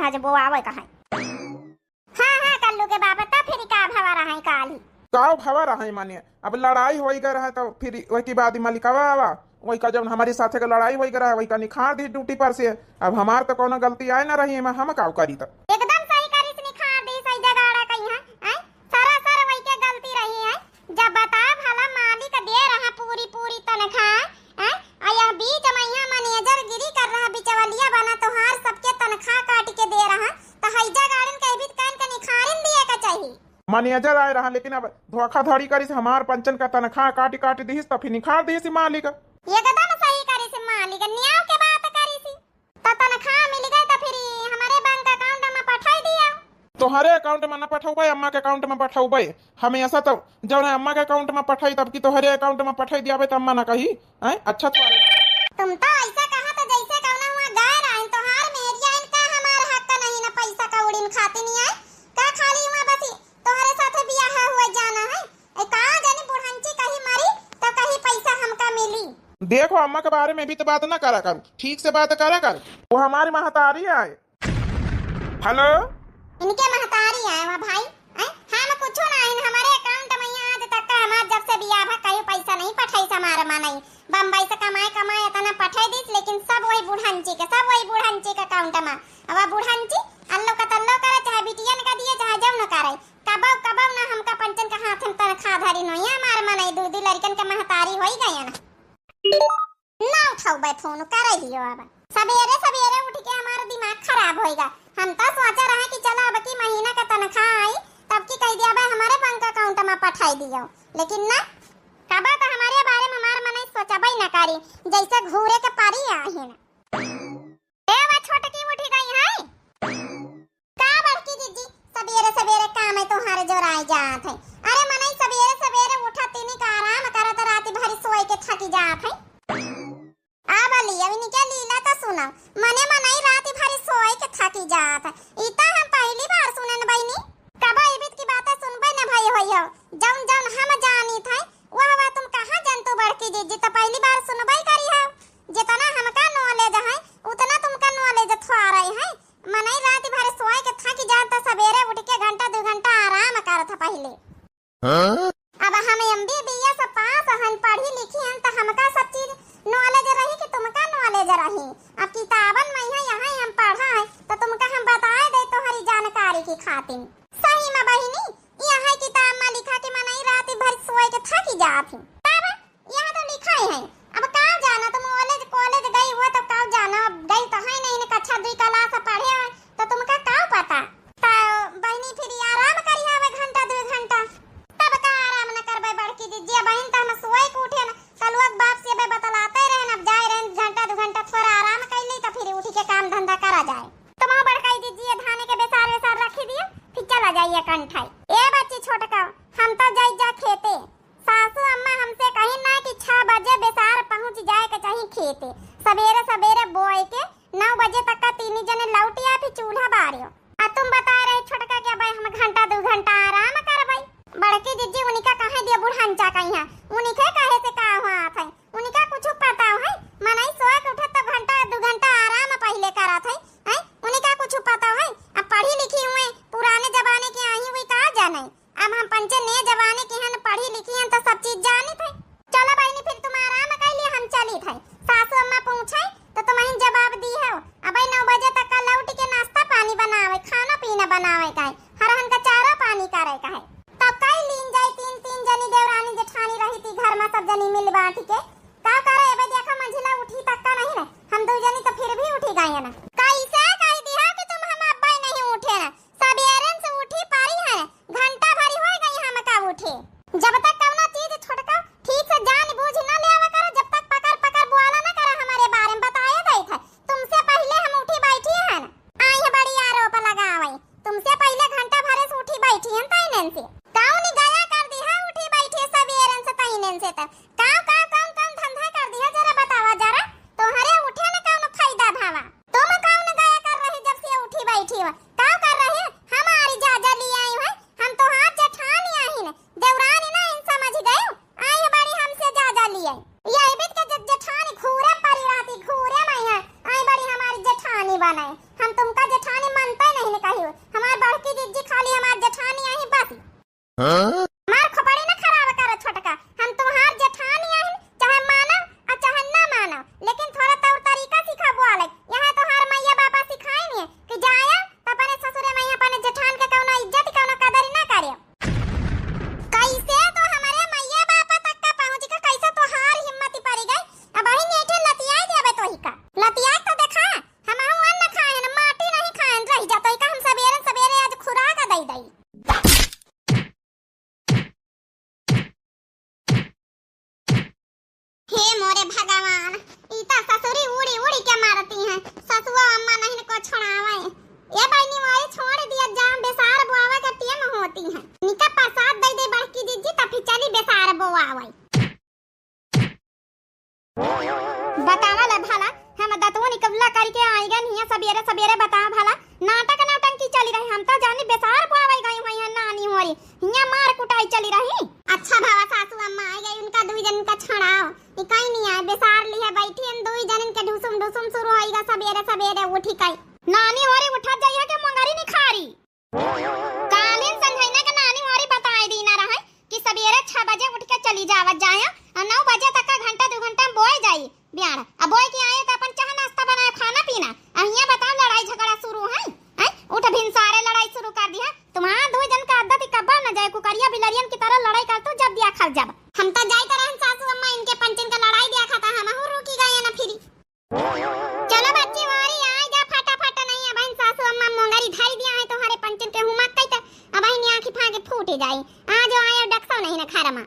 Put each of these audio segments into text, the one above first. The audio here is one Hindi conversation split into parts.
आज वो आवे कहाँ। हाँ कल्लू के बाबा तो फिर का भवा रहा है काली का भवा रहा है मानिए। अब लड़ाई हो गई रहा तो फिर वही की बाद मालिकावा आवा वही का जब हमारे साथे का लड़ाई हो गई रहा वही का निखार दी ड्यूटी पर से। अब हमार तो कोनो गलती आए ना रही है हम का करी तो एकदम सही करी से निखार दी सही जगाड़ा कहीं है सारा सारा वही के गलती रही है। जब बता भला मालिक दे रहा पूरी पूरी तनख्वाह है आया बीच महीना मैनेजर गिरी कर रहा बिचवलिया बना तो हार सबके तनख्वाह काट के दे रहा तो हैजा गार्डन के भी कान का निखारिन दिए का चाहिए। मैनेजर आए रहा लेकिन अब धोखाधड़ी करी से हमार पंचन का तनख्वाह काट दी तो फिर निखार दी सी मालिक एकदम सही करी से मालिक न्याय के बात करी सी तो तनख्वाह मिल गई तो फिर हमारे बैंक अकाउंट में पठाई दिया। तोहरे अकाउंट में ना पठाऊबे अम्मा के अकाउंट में पठाऊबे हमें ऐसा तो जब अम्मा के अकाउंट में पठाई तब की तोहरे अकाउंट में पठाई दिया तो अम्मा ना कही अच्छा तुम तो ऐसा कहा तो जैसे कहना हुआ गाय रहा तो हार मेरिया इनका हमारा हक का नहीं ना पैसा का उड़ीन खाते नहीं आए का खाली हुआ बस तोहरे साथे बियाह हुआ जाना है कहां जानी बुढ़ंची कहीं मरी तो कहीं पैसा हमका मिली। देखो अम्मा के बारे में भी तो बात ना करा कर ठीक से बात करा कर वो हमारी महतारी आए। हेलो इनके महतारी आए वहां भाई हम कुछ ना इन हमारे अकाउंट में आज तक का हमार जब से बियाह भा कहीं पैसा नहीं पठाई हमारा मां नहीं बम्बई से कमाए इतना पठाई दी लेकिन सब वही बुढ़ंची के अकाउंट में अब बुढ़ंची अल्लो का तल्लो करे चाहे बिटियन का दिए चाहे जब न करे कबब ना हमका पंचन का हाथ में तनख्वाह धरी नहीं हमार मां नहीं दूधी लड़कन के महतारी होई गया ना उठाओ बे फोन करे दियो अब सवेरे उठ के हमारा दिमाग खराब होएगा। हम तो सोचा रहे कि चलो अब की महीना का तनख्वाह आई तब की कह दिया भाई हमारे बैंक अकाउंट में पठाई दियो लेकिन ना कबा तो हमारे बारे में हमार मन सोचा भाई ना करी जैसे घूरे के पारी आई है ना ए वा छोटकी उठी गई है का बड़की दीदी सवेरे काम है तुम्हारे जोराई जात है। अरे मनई सवेरे उठा तीनी का आराम करत रात भर सोए के थकी जात है आ बली अब इनके लीला तो सुनो मने मनई रात भर सोए के थकी जात है इता हम पहली बार सुनन बइनी कबा इबित की बातें सुनबे ना भाई होइयो जौन हम जानी थे वाह तुम कहां जानतो बड़की दीदी तो पहली बार सुनबई करी हो जितना हमका नॉलेज है उतना तुमका नॉलेज थोड़ा रही है। मनई रात भर सोए के थकी जात तो सवेरे उठ के घंटा 2 घंटा आराम करत पहले अब हम एमबीबीएस से पास हन पढ़ी लिखी हन तो हमका सब चीज नॉलेज रही कि तुमका नॉलेज रही। अब किताबन में यहाँ हम पढ़ा है तो तुमका हम बताए दे तोहरी जानकारी की खातिर सही में बहिनी यहाँ किताब में लिखा कि मनई रात भर सोए के थकी जात है तब यहाँ तो लिखा है। अब का जाना तुम कॉलेज गई हुआ तो का जाना गई तो है नहीं कक्षा 2 क्लास पढ़े तो तुमका का पता तो बहिनी फिर आराम करी हवे घंटा 2 घंटा तब का आराम न करबे बड़की दीदी बहन तो हम सोए के उठे न कलुआ बाप से बे बतलाते रहे अब जाए रहे घंटा 2 घंटा थोड़ा आराम कर ली तो फिर उठ के काम धंधा करा जाए। तुम बड़काई दीजिए धाने के बेसार रखी दिए फिर चला जाइए कंठाई ए बच्ची छोटका हम तो जा खेते सासू अम्मा हमसे कहीं ना कि 6 बजे बेसार पहुंच जाए के चाहिए खेते सवेरे बोए के 9 बजे तक का 3 जने लौटिया फिर चूल्हा बारियो आ तुम बता रहे छोटका के भाई हम घंटा 2 घंटा आराम करबई बड़की दीदी उनका कहे दिया बुढ़ांचा कहिया उनके कहे से का हुआ थे उनका कुछ पता है मनई सोए के उठे तो घंटा 2 घंटा आराम पहले करत है उनका कुछ पता है। अब पढ़ी लिखी हुए पुराने जमाने की आई हुई का जाने अब हम पंचे नए जमाने की हन पढ़ी लिखी हन तो सब चीज जानी थे। चलो बहनी फिर तुम आराम कर लिए हम चली थे सासू अम्मा पूछे तो तुम ही जवाब दी है अब 9 बजे तक का लौट के नाश्ता पानी बनावे खाना पीना बनावे का हरहन का चारा पानी करे का है तब कई लीन जाए 3 जनी देवरानी जेठानी रही थी घर में सब जनी मिल बांट के का करे अब देखा मंझिला उठी तक का नहीं ना हम 2 जनी तो फिर भी उठी गई ना कैसे कह दिया कि तुम हम अब्बा नहीं उठे ना सवेरे से उठी पारी है घंटा भरी हो गई हम का उठे जब तक कवना चीज छोटका ठीक से जान बूझ न ले आवा कर जब तक पकड़ बोला न कर हमारे बारे में बताया गई था तुमसे पहले हम उठी बैठी है ना आई है बड़ी आरोप लगावे तुमसे पहले घंटा भरे से उठी बैठी है तैनन से कौन गया कर दी है उठी बैठी सवेरे से तैनन से तक कौन धंधा कर दी है जरा बतावा जरा तुम्हारे उठे न कौन फायदा भावा तुम कौन गया कर रही जब से उठी बैठी हो का कर रही हमारी जाजा ले आई है हम तो हाथ जेठानी आई न देवरानी ना इन समझ गए आई बड़ी हमसे जाजा ले आई ये बिट के जेठानी घूरे परी राती घूरे मैया आई बड़ी हमारी जेठानी बनाए हम तुमका जेठानी मानते कहीं नहीं आए बेसार लिया बैठी इन दुई जनिन के ढुसुम ढुसुम शुरू होइगा सबेरे सबेरे उठी कई नानी होरी उठा जाइए के मंगारी नहीं खारी कालीन संझाइना के नानी होरी बताए दी ना रहे कि सबेरे 6 बजे उठ के चली जावत जाए और 9 बजे तक का घंटा 2 घंटा बोए जाई बियाण अब बोए के आए तो अपन चाह नाश्ता बनाए खाना पीना अहिया बताओ लड़ाई झगड़ा शुरू है उठ भिन सारे लड़ाई शुरू कर दिया तुम्हारा दो जन का आदत कब्बा न जाए कुकरिया बिलरियन की तरह लड़ाई कर तो जब दिया खा जब हम तो जाई तरह सासू अम्मा इनके पंचन का लड़ाई दिया खाता हम हो रुकी गए ना फिरी चलो बच्ची वारी आ जा फटाफट नहीं अब इन सासू अम्मा मोंगरी धाई दिया है तुम्हारे पंचन के हुमा कई त अब इन आंखी फाके फूट जाई आ जो आयो डक्सो नहीं ना खारमा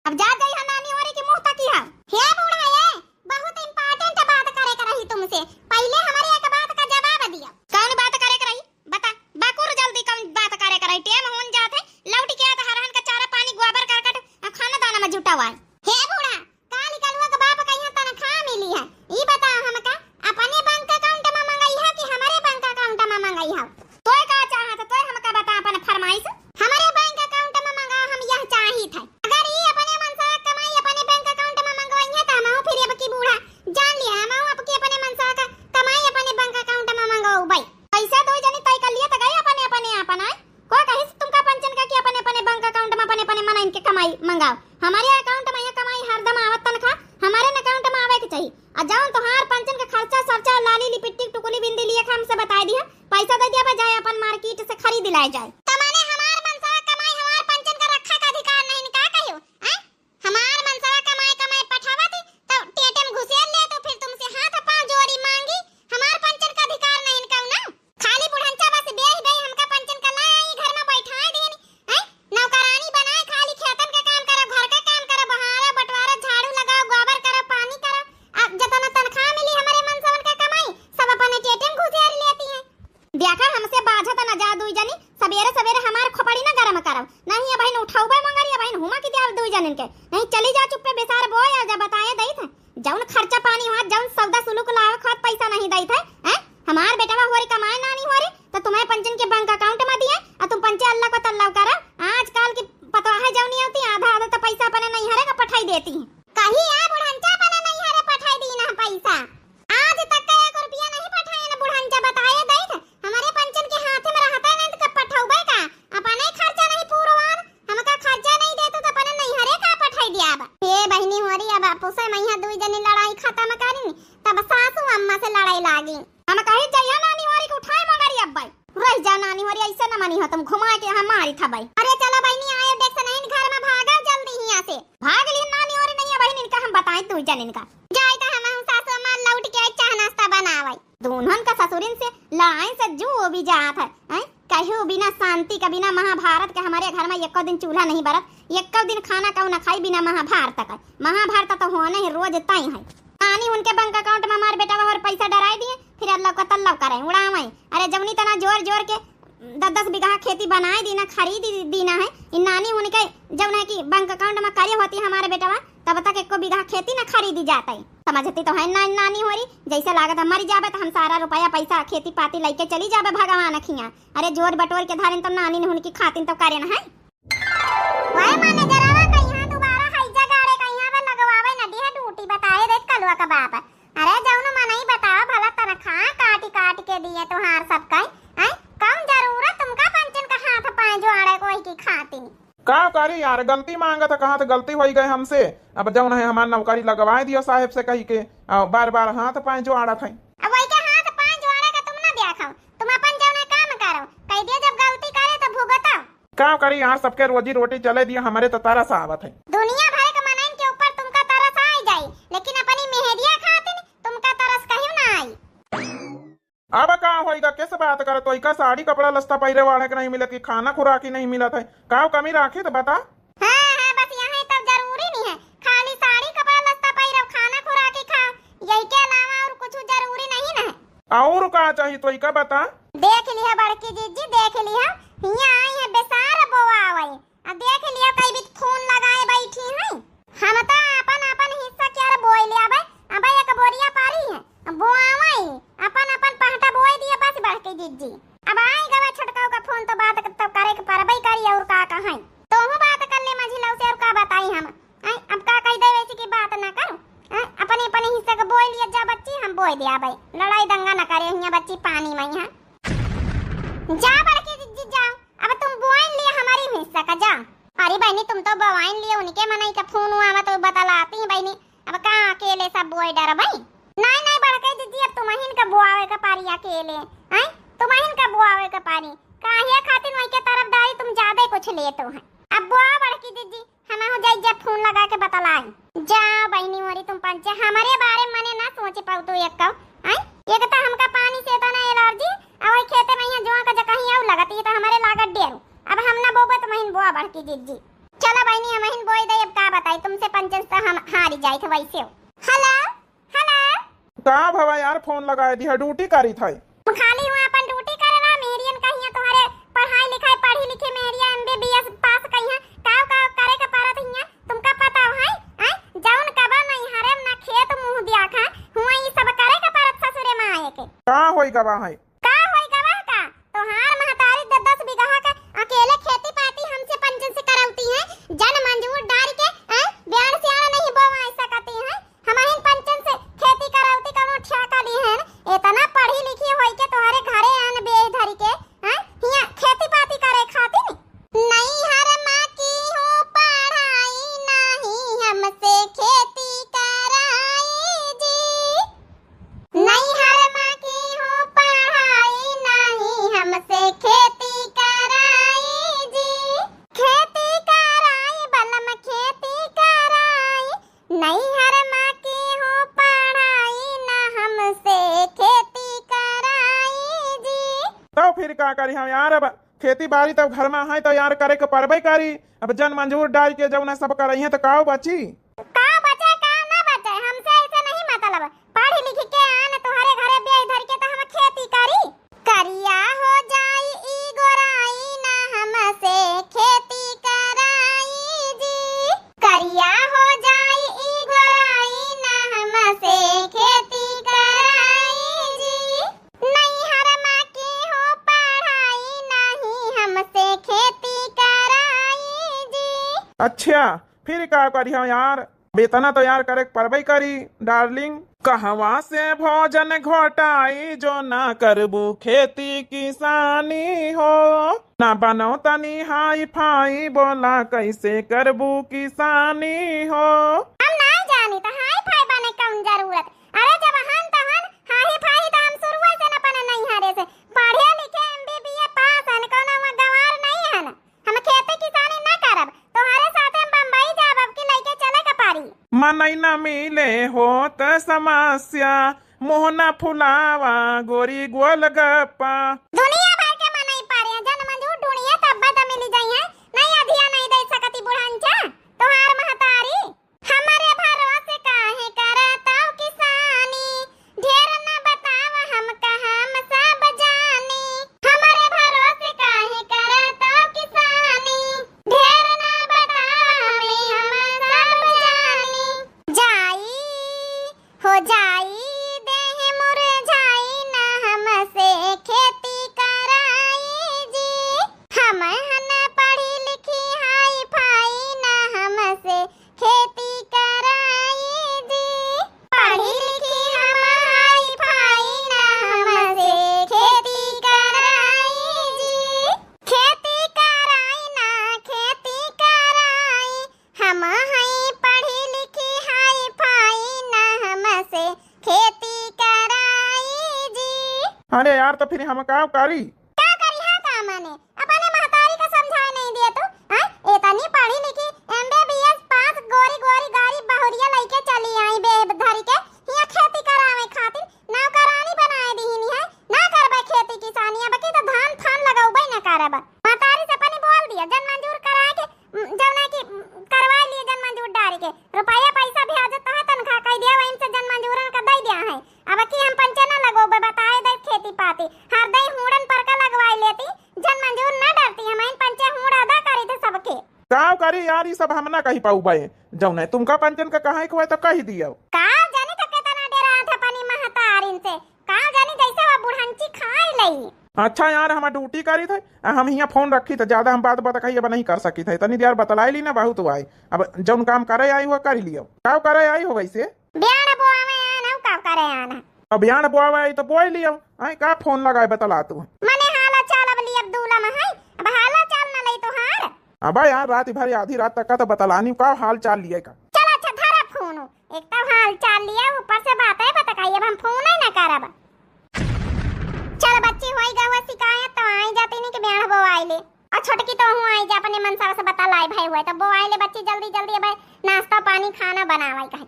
अब जा गई है नानी वारी की मुंह तक हे बूढ़ा ये बहुत इंपॉर्टेंट बात करे कर रही तुमसे पहले हमारी एक बात का जवाब दिया कौन बात करे कर रही बता बाकुर जल्दी कौन बात करे कर रही टेम होन जाते लौट के आता हरहन का चारा पानी गोबर करकट खाना दाना में जुटा हुआ है हे बूढ़ा काली कलुआ का बाप कहिया तनख्वाह मिली है ई बताओ हमका अपने बैंक अकाउंट में मंगाई है कि हमारे बैंक अकाउंट में मंगाई है तोय का चाहत तोय हमका बता अपन फरमाइश हमारे बैंक अकाउंट में मंगाओ हम यह चाही था अगर ई अपने मन से कमाई अपने बैंक अकाउंट में मंगवाई है त हम फिर अब की बूढ़ा जान लिया हम आपके अपने मन से कमाई अपने बैंक अकाउंट में मंगाओ भाई पैसा दो जनी तय कर लिया त गए अपने अपने अपन आए को कहि तुमका पंचन का कि अपने अपने बैंक अकाउंट में अपने अपने मन इनके कमाई मंगाओ हमारे अकाउंट में ये कमाई हरदम आवत तनख्वाह हमारे अकाउंट में आवे के चाहिए आ जाओ तो हार पंचन के खर्चा सरचा लाली लिपिट्टी टुकुली बिंदी लिए हमसे बता दिया पैसा दे दिया बजाय अपन मार्केट से खरीद लाए जाए तमाने हमार मनसा कमाई हमार पंचन का रखा का अधिकार नहीं का कहियो हैं हमार मनसा कमाई कमाई पठावती तो टेटम घुसेल ले तो फिर तुमसे हाथ पांव जोड़ी मांगी हमार पंचन का अधिकार नहीं का ना खाली बुढ़ंचा बस बेह गई हमका पंचन का लाई घर में बैठाए देनी हैं नौकरानी बनाए खाली खेतन का काम करो घर का काम करो बहारा बंटवारा झाड़ू लगाओ गोबर करो पानी करो अब जतना तनख्वाह मिली हमारे मनसा का कमाई सब अपने टेटम घुसेल लेती है देखा हमसे बाझत न जा दुई जनी सवेरे सवेरे हमार खोपड़ी ना गरम करब नहीं बहन उठाऊबे मंगरी बहन हुमा की दिया दुई जनन के नहीं चली जा चुप पे बेसार बोय आ जा बताए दई थे जौन खर्चा पानी हुआ जौन सौदा सुलूक लावे खात पैसा नहीं दई थे हैं हमार बेटवा होरी कमाए नानी होरी तो तुम्हें पंचन के बैंक अकाउंट में दिए आ तुम पंचे अल्लाह को तल्लाव करा आजकल की पता है जौनी होती आधा आधा तो पैसा अपने नहीं हरे का पठाई देती है कहीं आ बुढ़ंचा अपने नहीं हरे पठाई दी ना पैसा आज तक का 1 रुपया नहीं पठाए ना बुढ़ंचा बताए दई थे हमारे पंचन के हाथ में रहता नहीं तो पठाऊबे का अपने खर्चा नहीं पूरवान हमका खर्चा नहीं देतो तो अपने नहीं हरे का पठाई दिया अब हे बहनी होरी अब पुसे मैया दुई जनी लड़ाई खत्म करी तब सासू अम्मा से लड़ाई लागी हम कहे जइया नानी होरी को उठाए मगरी अब भाई रह जा नानी होरी ऐसे न मनी हो तुम घुमा के हमारी था भाई अरे चलो बहनी आए देख से नहीं घर में भागा जल्दी यहां से भाग ली नानी होरी नहीं है बहनी इनका हम बताएं दुई जनी का जाए तो हम सासू अम्मा लौट के चाह नाश्ता बनावे दोनों का ससुरिन से लड़ाई से जो भी जात है कहो बिना शांति का बिना महाभारत के हमारे घर में एक दिन चूल्हा नहीं बरत एक दिन खाना का न खाई बिना महाभारत का महाभारत तो होना ही रोज तय है नानी उनके बैंक अकाउंट में हमारे बेटा और पैसा डराई दिए फिर अल्लाह को तल्लाव करे उड़ावे अरे जवनी तना जोर जोर के 10-10 बीघा खेती बनाए दीना खरीद दीना है इन नानी उनके जब ना कि बैंक अकाउंट में करे होती हमारे बेटा तब तक 1 बीघा खेती न खरीदी जाता है समझती तो है ना नानी होरी जैसे लागत मर जाबे तो हम सारा रुपया पैसा खेती पाती लेके चली जाबे भगवान अखियां अरे जोर बटोर के धारिन तो नानी ने उनकी खातिन तो करे न है वाय माने जरावा कहिया दोबारा हाइजा गाड़े कहिया पे लगवावे न दिया ड्यूटी बताए देख कलवा का बाप अरे जाऊन मन ही बताओ भला तनखा काट के दिए तोहार सब का हैं कौन जरूरत तुमका पंचन का हाथ पाए जो आड़े कोई की खातिन का करी यार गलती मांगा था कहाँ तो गलती हो गई हमसे अब जब है हमार नौकरी लगवाए दियो साहब से कही के बार बार हाथ पाए जो आड़ा था अब वही के हाथ पाए जो आड़े का तुम ना देखो तुम अपन जौन काम करो कह दिया जब गलती करे तो भुगतो का करी यहाँ सबके रोजी रोटी चले दिया हमारे तो तरस आवत है दुनिया भर के मनइन के ऊपर तुमका तरस आ जाई लेकिन अपनी मेहदिया खातिन तुमका तरस कहियो ना आई अब का होएगा किस बात कर तो का साड़ी कपड़ा लस्ता पहिरे वाले के नहीं मिले कि खाना खुराकी नहीं मिला था का कमी राखी तो बता हां बस यहाँ तब जरूरी नहीं है खाली साड़ी कपड़ा लस्ता पहिरो खाना खुराकी खा यही के अलावा और कुछ जरूरी नहीं ना है और का चाहिए तो का बता देख लिया बड़की जीजी देख लिया हिया आई है बेसार बोआ आवई आ देख लिया कई भी फोन लगाए बैठी है हम तो अपन अपन हिस्सा क्या बोई लिया भाई अब एक बोरिया पारी है बोआवई अपन अपन पहटा बोई दिया बस बड़की जीजी अब आई गवा छटकाऊ का फोन तो बात तो करे के परबई करी और का कहाई तो हूं बात कर ले मझिलौ से और का बताई हम अब का कह दे वैसे की बात ना करो। अपने अपने हिस्से का बोल लिया जा बच्ची, हम बोल दिया भाई, लड़ाई दंगा ना करे यहाँ बच्ची पानी में यहाँ जा बड़की दीदी जाओ। अब तुम बोल लिए हमारी हिस्सा का जा। अरे बहनी तुम तो बवाइन लिए उनके मनाई का फोन हुआ तो बतलाती है बहनी। अब कहाँ अकेले सब बोए डर भाई। नहीं नहीं बड़की दीदी अब तुम्हाइन का बुआवे का पारी अकेले हैं, तुम्हाइन का बुआवे का पारी काहे खातिर वही के तरफदारी तुम ज्यादा कुछ लेते हो। अब बुआ बड़की दीदी हम हो जाई जब फोन लगा के बतलाई जा बहनी मोरी तुम पंचे हमारे बारे में मने ना सोच पाऊ तो एक का एक तो हमका पानी से तना एलर्जी अब खेते में यहाँ जो का कहीं और लगती है तो हमारे लागत डेरू। अब हम ना बोबे तो महीन बुआ बड़की दीदी चलो बहनी हम महीन बोई दे। अब का बताई तुमसे पंचन से हम हारी जाई थे वैसे। हेलो हेलो का भवा यार फोन लगाए दी ड्यूटी करी था खाली हुआ अपन ड्यूटी करना मेरियन कहिया तुम्हारे पढ़ाई लिखाई पढ़ी लिखी मेरिया एमबीबीएस पास कहिया काव काव करे का पारत हिया तुमका पता है जाउन कबा नहीं हरम ना खेत मुंह दिया खा हुआ ये सब करे का पारत ससुरे में आए के का होई गवा है का होई गवा का तो हार महतारी 10 बीघा का अकेले खेती पाती हमसे पंचन से करौती है जन मंजूर डाल के ब्यान से आना नहीं बोवा ऐसा कहती है हमारे पंचन से खेती करौती कौनो ठेका ली है इतना पढ़ी लिखी होई के तुम्हारे घरे आन बे धरी के हिया खेती पाती करे खाती नहीं हर मां की हो पढ़ाई नहीं हमसे खेती कराई जी नहीं हर मां की हो पढ़ाई नहीं हमसे खेती कराई जी खेती कराई बलम खेती कराई नहीं हर मां की हो पढ़ाई ना हमसे खेती कराई जी। तो फिर का करी हम यार अब खेती बाड़ी तब घर में है तो यार करे के परबे करी। अब जन मंजूर डाल के जब ना सब करई है तो का बची का बचे का ना बचे हमसे ऐसे नहीं मतलब पढ़ी लिखी के आन तुम्हारे घरे ब्याह धर के तो हम खेती करी करिया हो जाई ई गोराई ना हमसे खेती कराई जी करिया हो जाई ई गोराई ना हमसे खेती कराई जी नहीं हर मां की हो पढ़ाई नहीं हमसे खेती कराई जी। अच्छा फिर का करी हम यार बेतना तो यार करे परबे करी डार्लिंग। कहवा से भोजन घोटाई जो ना करबू खेती किसानी हो ना बनो तनी हाई फाई बोला कैसे करबू किसानी हो। हम नहीं जानी तो हाई फाई बने कौन जरूरत अरे जब हम तहन हाई फाई तो हम शुरुआत से न पने नहीं हारे से पढ़े लिखे एमबीबीए पास हन कोनो गवार नहीं हन हम खेती किसानी ना करब तुम्हारे साथ हम बम्बई जाब अब की लइके चले का पारी मनई न मिले हो त समस्या मोहना फुलावा गोरी गोल गप्पा दुनिया भर के मनई पारे जन मंजूर ढूंढिए तब बद मिल जाई है नहीं अधिया नहीं दे सकती बुढ़ांचा तोहार महतारी हमारे भरोसे काहे करता किसानी ढेर न बताव हम कहां हम सब जानी हमारे भरोसे काहे करता किसानी ढेर न बताव हम सब जानी जाई हो जाई देह मुरझाई ना हमसे खेती कराई जी हम हन पढ़ी लिखी हाई फाई ना हमसे खेती कराई जी पढ़ी लिखी हम हाई फाई ना हमसे खेती कराई जी खेती कराई ना खेती कराई हम हई पढ़ी लिखी हाई फाई ना हमसे खेती कराई जी। अरे यार तो फिर हम का करी क्या करी है का माने अपने महतारी का समझाए नहीं दिए तू इतनी पढ़ी लिखी एमबीबीएस पास गोरी गोरी गाड़ी बहुरिया लइके चली आई बे धरी के हिया खेती करावे खातिर नौकरानी बनाए दीनी है ना करबे खेती किसानी अब की तो धान फान लगाउबे ना करब महतारी से अपनी बोल दिया जन मंजूर कराए के जब ना की करवा लिए जन मंजूर डाल के रुपया पैसा भेज तो है तनखा कह दिया वहीं से जन मंजूरन का दे दिया है अब की हम पंचना लगोबे बताए दे खेती पाती हर दई हुड़न पर का लगवाई लेती जन मंजूर ना डरती हम इन पंचे हुड़ अदा करी थे सबके का करी यार ये सब हम ना कही पाऊ बे जब नहीं तुमका पंचन का कहा को तो कही दियो का जानी तो कितना डेरा था पानी महतारिन से का जानी जैसे वो बुढ़ंची खाए लई अच्छा यार हम ड्यूटी करी थे हम यहाँ फोन रखी तो ज्यादा हम बात बताई अब नहीं कर सकी थे तनी देर बतलाई ली ना बहुत आई अब जौन काम करे आई हुआ कर लियो का करे आई हो वैसे ब्याह बोआवे आना का करे आना अब यहाँ बोआवे आई तो बोई लियो आई का फोन लगाए बतला तू मने हाला चाल अब ली अब्दुल्ला में है अब हाला चाल ना लई तो हार अब यार रात भर आधी रात तक का तो बतलानी का हाल चाल लिए का चल अच्छा धरा फोन एक तो हाल चाल लिया ऊपर से बात है बताइए अब हम फोन ही ना करब चल बच्ची होई गवा शिकायत तो आई जाती नहीं कि ब्याह बो आइले और छोटकी तो हूं आई जा अपने मनसा से बता लाई भाई हुआ तो बो आइले बच्ची जल्दी जल्दी अब नाश्ता पानी खाना बनावाई कहे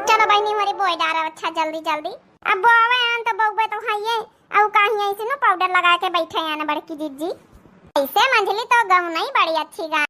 चलो बहनी हमारी बोई डारा अच्छा जल्दी जल्दी अब बो आवे आन तो बउबे तो खाइए अब कहीं ऐसे ना पाउडर लगा के बैठे आने बड़की जीजी ऐसे मंझली तो गऊ नहीं बड़ी अच्छी गा